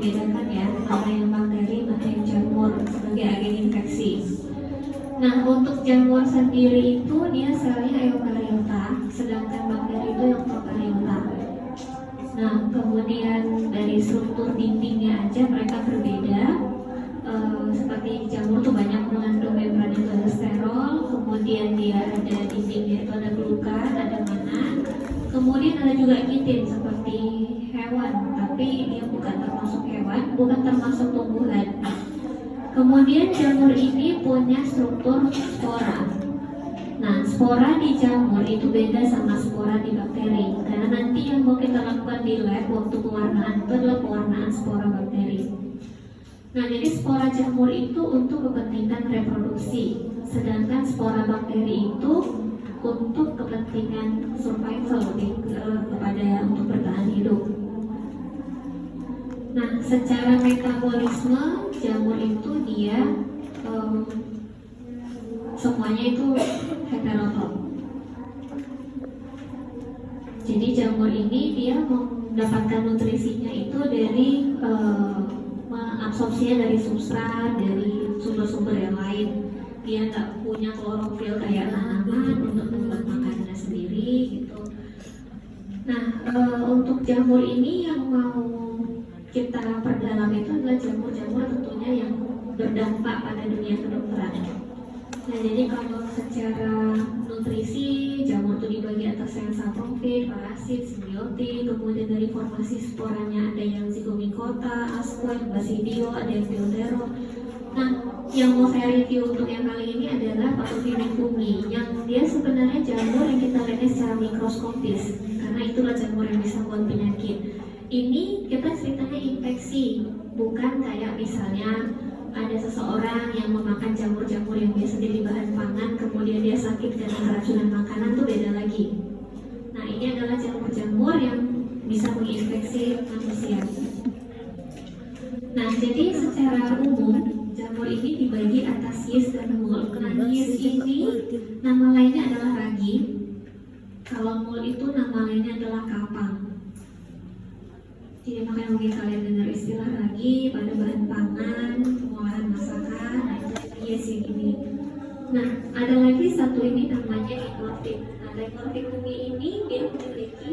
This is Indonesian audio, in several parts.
membedakan ya mana yang bakteri, mana yang jamur sebagai agen infeksi. Nah, untuk jamur sendiri itu dia selnya eukariota, sedangkan bakteri itu yang prokariota. Nah, kemudian dari struktur dindingnya aja mereka berbeda. Seperti jamur tuh banyak mengandung membran yang kolesterol, kemudian dia ada dindingnya itu ada glukan, ada mana, kemudian ada juga kitin seperti hewan, tapi dia bukan termasuk hewan, bukan termasuk tumbuhan. Kemudian jamur ini punya struktur spora. Nah, spora di jamur itu beda sama spora di bakteri, karena nanti yang mau kita lakukan di lab waktu pewarnaan itu adalah pewarnaan spora bakteri. Nah, jadi spora jamur itu untuk kepentingan reproduksi, sedangkan spora bakteri itu untuk kepentingan survival, kepada untuk bertahan hidup. Nah, secara metabolisme jamur itu dia semuanya itu heterotrof. Jadi jamur ini dia mendapatkan nutrisinya itu dari absorpsinya dari substrat, dari sumber-sumber yang lain. Dia nggak punya klorofil kayak tanaman untuk membuat makanannya sendiri gitu. Nah, untuk jamur ini yang mau kita perdalam itu adalah jamur-jamur tentunya yang berdampak pada dunia kedokteran. Nah, jadi kalau secara nutrisi, jamur itu dibagi atas sel saprofit, parasit, simbiotik, kemudian dari formasi sporanya ada yang zygomicota, ascoid, basidio, ada yang Pildero. Nah, yang mau saya review untuk yang kali ini adalah Patogenum fumi, yang dia sebenarnya jamur yang kita lihat secara mikroskopis, karena itulah jamur yang bisa buat penyakit. Ini kita ceritanya infeksi, bukan kayak misalnya ada seseorang yang memakan jamur-jamur yang biasa jadi bahan pangan, kemudian dia sakit karena keracunan makanan, tuh beda lagi. Nah, ini adalah jamur-jamur yang bisa menginfeksi manusia. Nah, jadi secara umum jamur ini dibagi atas yeast dan mold. Nah, yeast ini nama lainnya adalah ragi. Kalau mold itu nama lainnya adalah kapang. Jadi makanya mungkin kalian dengar istilah ragi pada bahan pangan, pengolahan masakan, nah itu yeast yang ini. Nah, ada lagi satu ini namanya Dichlorvik. Nah, Dichlorvik fumi ini dia memiliki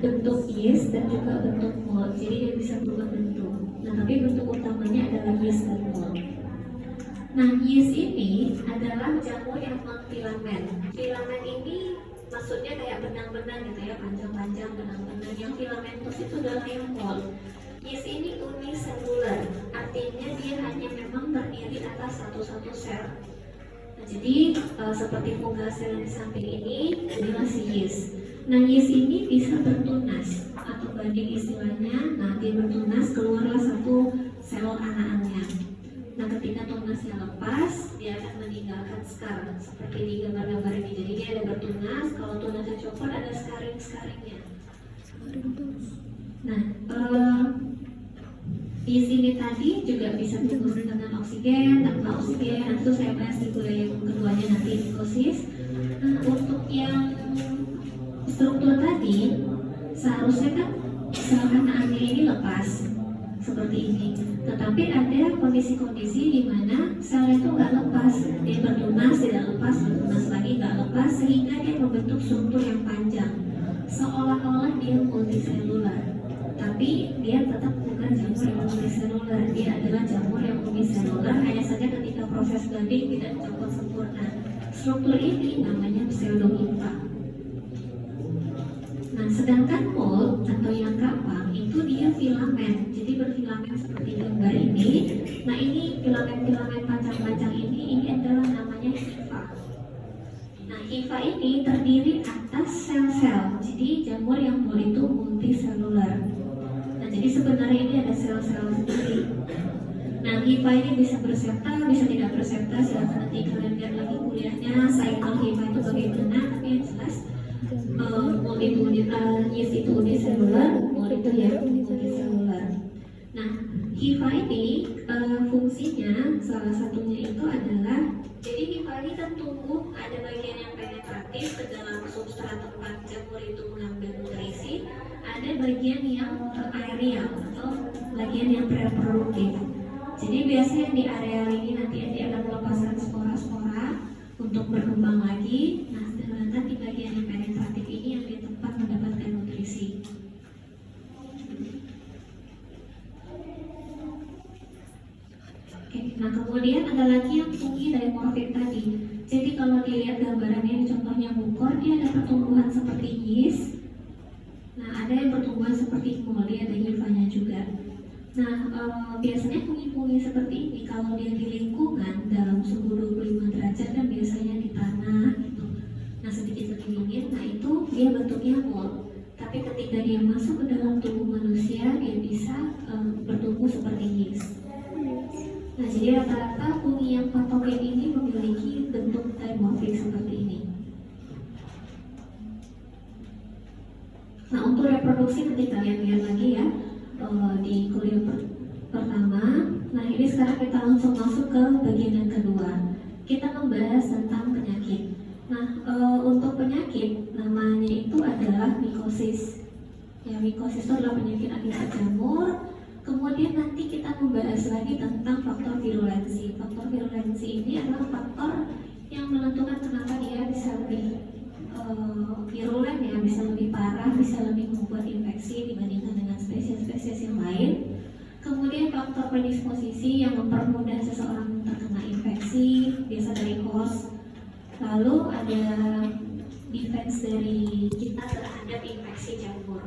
bentuk yeast dan juga bentuk mold. Jadi dia bisa berubah bentuk. Nah, tapi bentuk utamanya adalah yeast dan mold. Nah, yeast ini adalah jamur yang mengfilamen. Filamen ini maksudnya kayak benang-benang gitu ya, panjang-panjang benang-benang. Yang filamentus itu adalah yang mold. Yeast ini uniselular, artinya dia hanya memang terdiri atas satu-satu sel. Nah, jadi seperti fungal sel di samping ini, inilah si yeast. Nah, yeast ini bisa bertunas atau banding istilahnya. Nah, dia bertunas, keluarlah satu sel anaknya. Nah, ketika tunasnya lepas, dia akan meninggalkan skar seperti di gambar-gambar ini. Jadi dia ada bertunas, kalau tunasnya copot ada scaring-scaringnya. Nah, di sini tadi juga bisa tumbuh dengan oksigen, tanpa oksigen. Nanti itu saya bahas di kuliah yang keduanya nanti mitosis. Nah, untuk yang struktur tadi, seharusnya kan sel anaknya ini lepas seperti ini. Tetapi ada kondisi-kondisi di mana sel itu nggak lepas, dia bertunas, tidak lepas, bertunas lagi, nggak lepas, sehingga dia membentuk struktur yang panjang, seolah-olah dia multiselular. Tapi dia tetap bukan jamur yang multiselular, dia adalah jamur yang uniselular, hanya saja ketika proses banding tidak dicopot sempurna. Struktur ini namanya pseudonympha. Nah, sedangkan mold atau yang kapang itu dia filamen, jadi berfilamen seperti gambar ini. Nah, ini filamen-filamen panjang-panjang ini adalah namanya hifa. Nah, hifa ini terdiri atas sel-sel, jadi jamur yang mold itu multiselular. Nah, jadi sebenarnya ini ada sel-sel sendiri. Nah, hifa ini bisa bersepta, bisa tidak bersepta, silahkan nanti kalian lihat lagi kuliahnya, cycle hifa itu bagaimana, tapi yang jelas mold itu yeast itu uniselular, mold itu ya multiselular. Nah, HIFA ini fungsinya salah satunya itu adalah, jadi HIFA ini kan tumbuh, ada bagian yang penetratif ke dalam substrat tempat jamur itu mengambil nutrisi, ada bagian yang aerial atau bagian yang preproduktif. Jadi biasanya di areal ini nanti dia akan melepaskan spora-spora untuk berkembang lagi. Nah, sedangkan di bagian yang penetratif ini yang di tempat mendapatkan nutrisi. Oke, nah kemudian ada lagi yang fungi dimorfik tadi. Jadi kalau dilihat gambarannya, contohnya bukor, dia ada pertumbuhan seperti yeast. Nah, ada yang pertumbuhan seperti moli, ada hifanya juga. Nah, biasanya fungi-fungi seperti ini kalau dia di lingkungan dalam suhu 25 derajat dan biasanya di tanah gitu. Nah, sedikit lebih dingin, nah itu dia bentuknya mol. Tapi ketika dia masuk ke dalam tubuh manusia, dia bisa bertumbuh seperti yeast. Nah, jadi rata-rata fungi yang patogen ini memiliki bentuk dimorfik seperti ini. Nah, untuk reproduksi nanti kalian lihat lagi ya di kuliah pertama. Nah, ini sekarang kita langsung masuk ke bagian yang kedua. Kita membahas tentang penyakit. Nah, untuk penyakit namanya itu adalah mikosis. Ya, mikosis itu adalah penyakit akibat jamur. Kemudian nanti kita membahas lagi tentang faktor virulensi. Faktor virulensi ini adalah faktor yang menentukan kenapa dia bisa lebih virulen, ya, bisa lebih parah, bisa lebih membuat infeksi dibandingkan dengan spesies-spesies yang lain. Kemudian faktor predisposisi yang mempermudah seseorang terkena infeksi, biasa dari host. Lalu ada defense dari kita terhadap infeksi jamur.